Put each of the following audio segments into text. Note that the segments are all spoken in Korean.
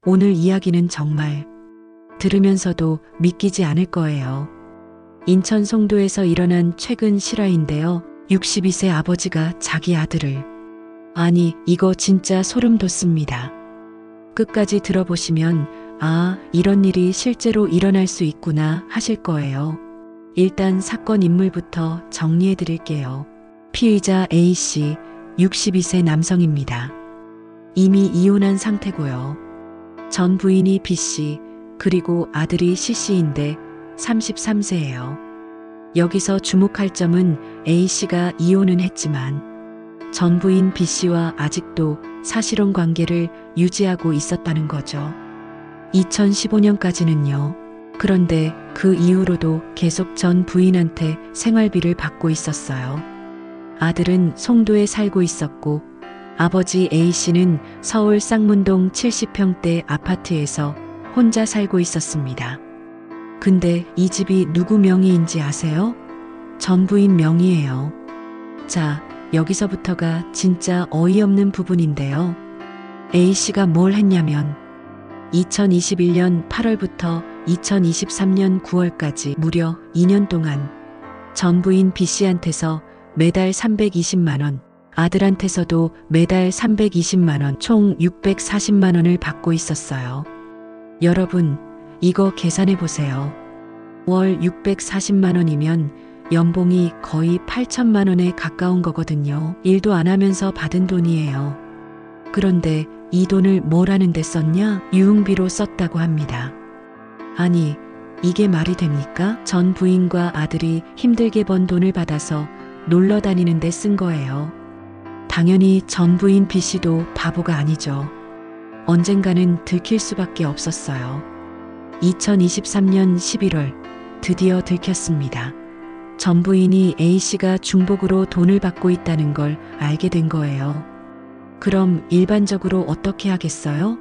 오늘 이야기는 정말 들으면서도 믿기지 않을 거예요. 인천 송도에서 일어난 최근 실화인데요. 62세 아버지가 자기 아들을 아니 이거 진짜 소름 돋습니다. 끝까지 들어보시면 아 이런 일이 실제로 일어날 수 있구나 하실 거예요. 일단 사건 인물부터 정리해 드릴게요. 피의자 A씨 62세 남성입니다. 이미 이혼한 상태고요. 전 부인이 B씨 그리고 아들이 C씨인데 33세예요. 여기서 주목할 점은 A씨가 이혼은 했지만 전 부인 B씨와 아직도 사실혼 관계를 유지하고 있었다는 거죠. 2015년까지는요. 그런데 그 이후로도 계속 전 부인한테 생활비를 받고 있었어요. 아들은 송도에 살고 있었고 아버지 A씨는 서울 쌍문동 70평대 아파트에서 혼자 살고 있었습니다. 근데 이 집이 누구 명의인지 아세요? 전 부인 명의예요. 자, 여기서부터가 진짜 어이없는 부분인데요. A씨가 뭘 했냐면 2021년 8월부터 2023년 9월까지 무려 2년 동안 전 부인 B씨한테서 매달 320만 원, 아들한테서도 매달 320만 원, 총 640만 원을 받고 있었어요. 여러분, 이거 계산해 보세요. 월 640만 원이면 연봉이 거의 8천만 원에 가까운 거거든요. 일도 안 하면서 받은 돈이에요. 그런데 이 돈을 뭘 하는데 썼냐? 유흥비로 썼다고 합니다. 아니, 이게 말이 됩니까? 전 부인과 아들이 힘들게 번 돈을 받아서 놀러 다니는데 쓴 거예요. 당연히 전 부인 B씨도 바보가 아니죠. 언젠가는 들킬 수밖에 없었어요. 2023년 11월 드디어 들켰습니다. 전 부인이 A씨가 중복으로 돈을 받고 있다는 걸 알게 된 거예요. 그럼 일반적으로 어떻게 하겠어요?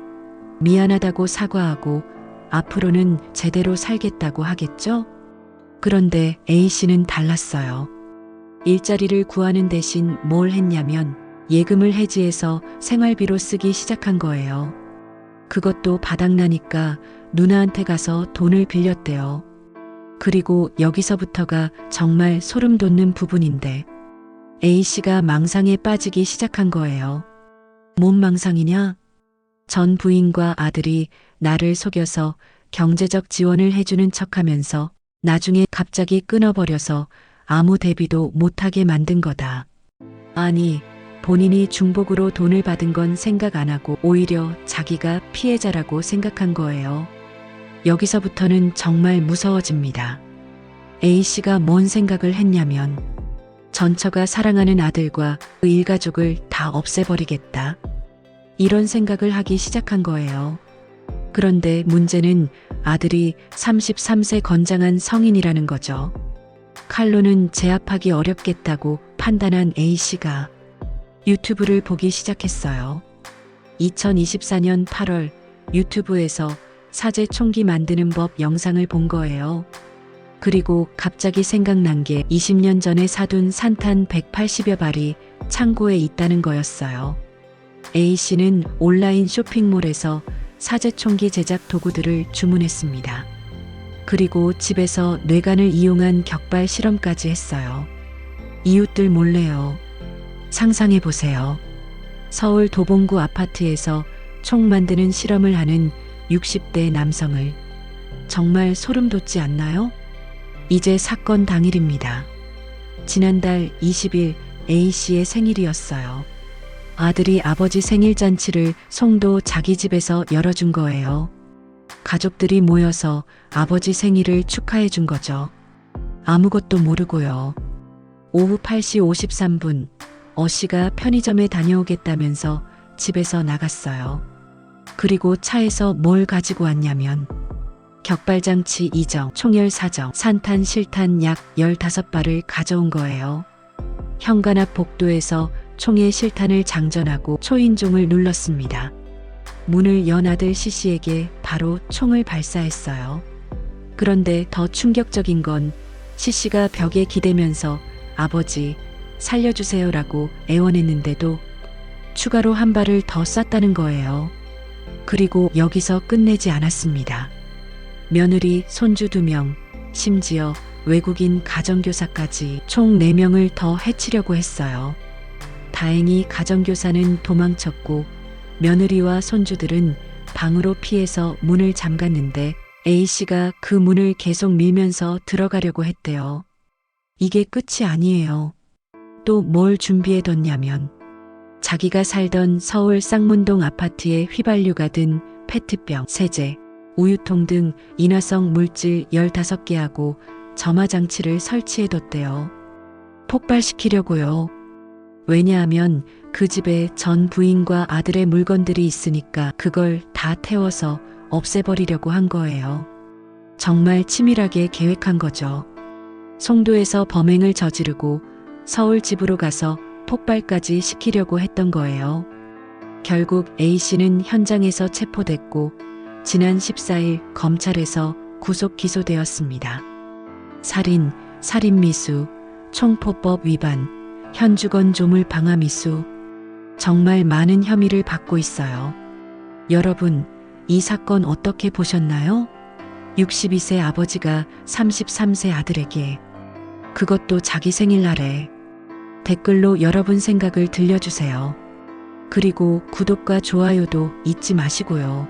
미안하다고 사과하고 앞으로는 제대로 살겠다고 하겠죠? 그런데 A씨는 달랐어요. 일자리를 구하는 대신 뭘 했냐면 예금을 해지해서 생활비로 쓰기 시작한 거예요. 그것도 바닥나니까 누나한테 가서 돈을 빌렸대요. 그리고 여기서부터가 정말 소름 돋는 부분인데 A씨가 망상에 빠지기 시작한 거예요. 뭔 망상이냐? 전 부인과 아들이 나를 속여서 경제적 지원을 해주는 척하면서 나중에 갑자기 끊어버려서 아무 대비도 못하게 만든 거다. 아니, 본인이 중복으로 돈을 받은 건 생각 안 하고 오히려 자기가 피해자라고 생각한 거예요. 여기서부터는 정말 무서워집니다. A씨가 뭔 생각을 했냐면 전처가 사랑하는 아들과 그 일가족을 다 없애버리겠다. 이런 생각을 하기 시작한 거예요. 그런데 문제는 아들이 33세 건장한 성인이라는 거죠. 칼로는 제압하기 어렵겠다고 판단한 A씨가 유튜브를 보기 시작했어요. 2024년 8월 유튜브에서 사제 총기 만드는 법 영상을 본 거예요. 그리고 갑자기 생각난 게 20년 전에 사둔 산탄 180여 발이 창고에 있다는 거였어요. A씨는 온라인 쇼핑몰에서 사제 총기 제작 도구들을 주문했습니다. 그리고 집에서 뇌관을 이용한 격발 실험까지 했어요. 이웃들 몰래요. 상상해 보세요. 서울 도봉구 아파트에서 총 만드는 실험을 하는 60대 남성을. 정말 소름 돋지 않나요? 이제 사건 당일입니다. 지난달 20일 A씨의 생일이었어요. 아들이 아버지 생일 잔치를 송도 자기 집에서 열어준 거예요. 가족들이 모여서 아버지 생일을 축하해 준 거죠. 아무것도 모르고요. 오후 8시 53분 어씨가 편의점에 다녀오겠다면서 집에서 나갔어요. 그리고 차에서 뭘 가지고 왔냐면 격발장치 2정, 총열 4정, 산탄 실탄 약 15발을 가져온 거예요. 현관 앞 복도에서 총의 실탄을 장전하고 초인종을 눌렀습니다. 문을 연 아들 C씨에게 바로 총을 발사했어요. 그런데 더 충격적인 건 C씨가 벽에 기대면서 아버지 살려주세요라고 애원했는데도 추가로 한 발을 더 쐈다는 거예요. 그리고 여기서 끝내지 않았습니다. 며느리, 손주 2명, 심지어 외국인 가정교사까지 총 4명을 더 해치려고 했어요. 다행히 가정교사는 도망쳤고 며느리와 손주들은 방으로 피해서 문을 잠갔는데 A씨가 그 문을 계속 밀면서 들어가려고 했대요. 이게 끝이 아니에요. 또 뭘 준비해뒀냐면 자기가 살던 서울 쌍문동 아파트에 휘발유가 든 페트병, 세제, 우유통 등 인화성 물질 15개하고 점화장치를 설치해뒀대요. 폭발시키려고요. 왜냐하면 그 집에 전 부인과 아들의 물건들이 있으니까 그걸 다 태워서 없애버리려고 한 거예요. 정말 치밀하게 계획한 거죠. 송도에서 범행을 저지르고 서울 집으로 가서 폭발까지 시키려고 했던 거예요. 결국 A씨는 현장에서 체포됐고 지난 14일 검찰에서 구속 기소되었습니다. 살인, 살인미수, 총포법 위반, 현주건 조물 방화미수, 정말 많은 혐의를 받고 있어요. 여러분, 이 사건 어떻게 보셨나요? 62세 아버지가 33세 아들에게, 그것도 자기 생일날에. 댓글로 여러분 생각을 들려주세요. 그리고 구독과 좋아요도 잊지 마시고요.